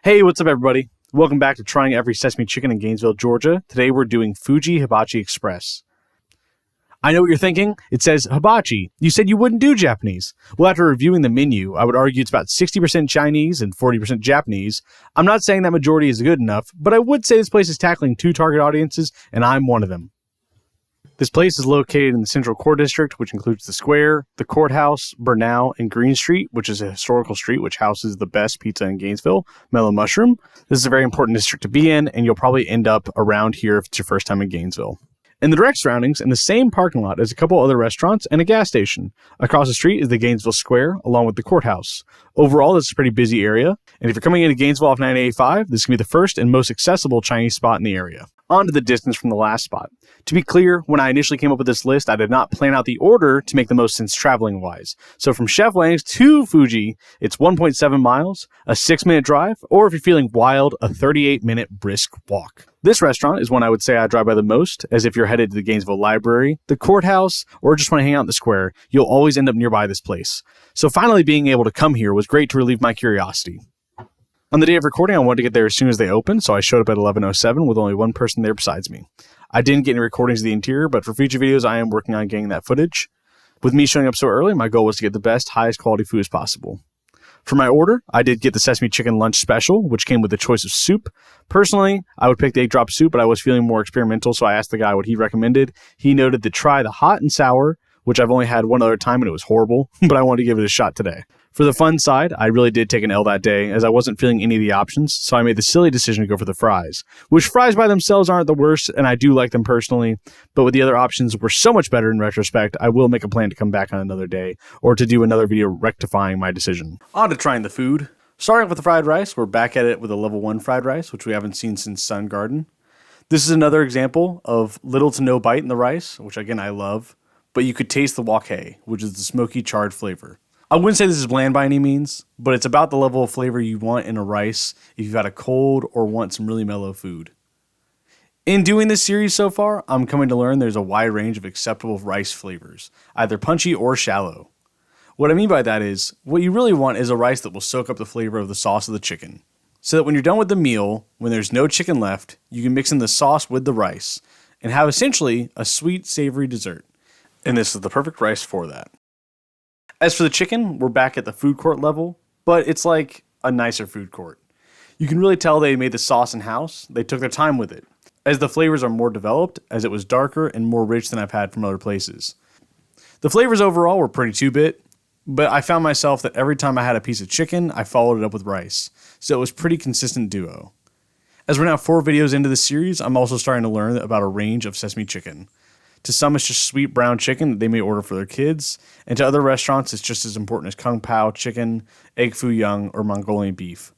Hey, what's up everybody? Welcome back to Trying Every Sesame Chicken in Gainesville, Georgia. Today we're doing Fuji Hibachi Express. I know what you're thinking. It says hibachi. You said you wouldn't do Japanese. Well, after reviewing the menu, I would argue it's about 60% Chinese and 40% Japanese. I'm not saying that majority is good enough, but I would say this place is tackling two target audiences, and I'm one of them. This place is located in the Central Core District, which includes the Square, the Courthouse, Bernal, and Green Street, which is a historical street which houses the best pizza in Gainesville, Mellow Mushroom. This is a very important district to be in, and you'll probably end up around here if it's your first time in Gainesville. In the direct surroundings, in the same parking lot, is a couple other restaurants and a gas station. Across the street is the Gainesville Square, along with the courthouse. Overall, this is a pretty busy area, and if you're coming into Gainesville off 985, this can be the first and most accessible Chinese spot in the area. On to the distance from the last spot. To be clear, when I initially came up with this list, I did not plan out the order to make the most sense traveling-wise. So from Chef Lang's to Fuji, it's 1.7 miles, a 6-minute drive, or if you're feeling wild, a 38-minute brisk walk. This restaurant is one I would say I drive by the most, as if you're headed to the Gainesville Library, the courthouse, or just want to hang out in the square, you'll always end up nearby this place. So finally being able to come here was great to relieve my curiosity. On the day of recording, I wanted to get there as soon as they opened, so I showed up at 11:07 with only one person there besides me. I didn't get any recordings of the interior, but for future videos, I am working on getting that footage. With me showing up so early, my goal was to get the best, highest quality food as possible. For my order, I did get the Sesame Chicken Lunch Special, which came with a choice of soup. Personally, I would pick the egg drop soup, but I was feeling more experimental, so I asked the guy what he recommended. He noted to try the hot and sour, which I've only had one other time and it was horrible, but I wanted to give it a shot today. For the fun side, I really did take an L that day, as I wasn't feeling any of the options, so I made the silly decision to go for the fries. Which fries by themselves aren't the worst, and I do like them personally, but with the other options were so much better in retrospect, I will make a plan to come back on another day, or to do another video rectifying my decision. On to trying the food. Starting with the fried rice, we're back at it with a level 1 fried rice, which we haven't seen since Sun Garden. This is another example of little to no bite in the rice, which again I love, but you could taste the wok hei, which is the smoky charred flavor. I wouldn't say this is bland by any means, but it's about the level of flavor you want in a rice if you've got a cold or want some really mellow food. In doing this series so far, I'm coming to learn there's a wide range of acceptable rice flavors, either punchy or shallow. What I mean by that is, what you really want is a rice that will soak up the flavor of the sauce of the chicken, so that when you're done with the meal, when there's no chicken left, you can mix in the sauce with the rice, and have essentially a sweet, savory dessert. And this is the perfect rice for that. As for the chicken, we're back at the food court level, but it's like a nicer food court. You can really tell they made the sauce in-house. They took their time with it, as the flavors are more developed, as it was darker and more rich than I've had from other places. The flavors overall were pretty 2-bit, but I found myself that every time I had a piece of chicken, I followed it up with rice, so it was pretty consistent duo. As we're now 4 videos into the series, I'm also starting to learn about a range of Sesame chicken. To some, it's just sweet brown chicken that they may order for their kids, and to other restaurants, it's just as important as Kung Pao chicken, egg foo young, or Mongolian beef.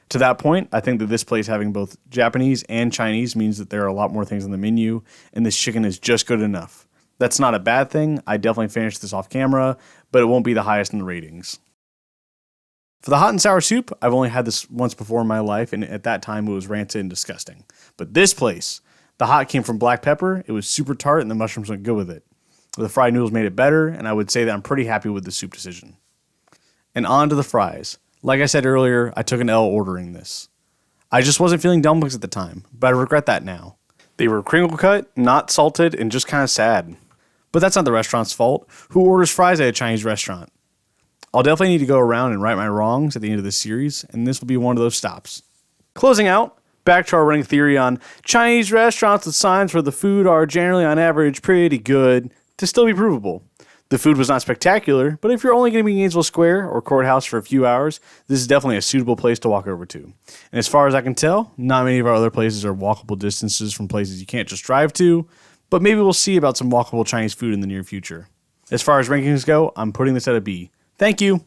To that point, I think that this place having both Japanese and Chinese means that there are a lot more things on the menu, and this chicken is just good enough. That's not a bad thing. I definitely finished this off camera, but it won't be the highest in the ratings. For the hot and sour soup, I've only had this once before in my life, and at that time it was rancid and disgusting. But this place, the hot came from black pepper, it was super tart, and the mushrooms went good with it. The fried noodles made it better, and I would say that I'm pretty happy with the soup decision. And on to the fries. Like I said earlier, I took an L ordering this. I just wasn't feeling dumplings at the time, but I regret that now. They were crinkle cut, not salted, and just kind of sad. But that's not the restaurant's fault. Who orders fries at a Chinese restaurant? I'll definitely need to go around and right my wrongs at the end of this series, and this will be one of those stops. Closing out, back to our running theory on Chinese restaurants with signs for the food are generally on average pretty good to still be provable. The food was not spectacular, but if you're only going to be in Gainesville Square or Courthouse for a few hours, this is definitely a suitable place to walk over to. And as far as I can tell, not many of our other places are walkable distances from places you can't just drive to, but maybe we'll see about some walkable Chinese food in the near future. As far as rankings go, I'm putting this at a B. Thank you.